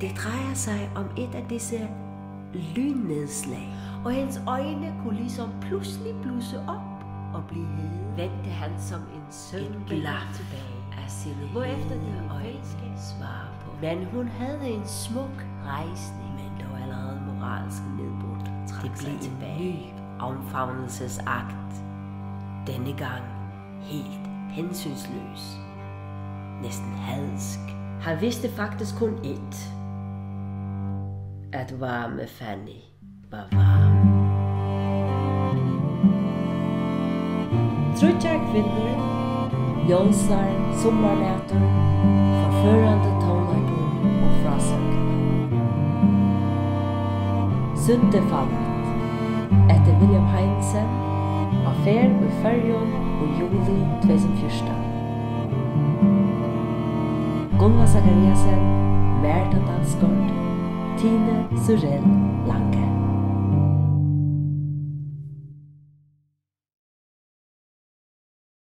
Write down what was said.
Det drejer sig om et af disse lynnedslag, og hans øjne kunne ligesom pludselig blusse op og blive hede. Vendte han som en søn tilbage af sine hvorefter de øjne svarer på. Men hun havde en smuk rejsning, men dog allerede moralsk nedbrudt. Det blev en ny omfavnelsesakt. Denne gang helt hensynsløs. Næsten hadsk. Han vidste faktisk kun ét. At varme Fanny var varm. Trutjar kvinder, jónsar, sommarnætur, forførende tónleikur og frásögn. Sundefallet etter William Heinsen af færd i Føroyum i juli 2014. Gunnar Zachariasen, Märta Dalsgaard, Tine Surell Lang.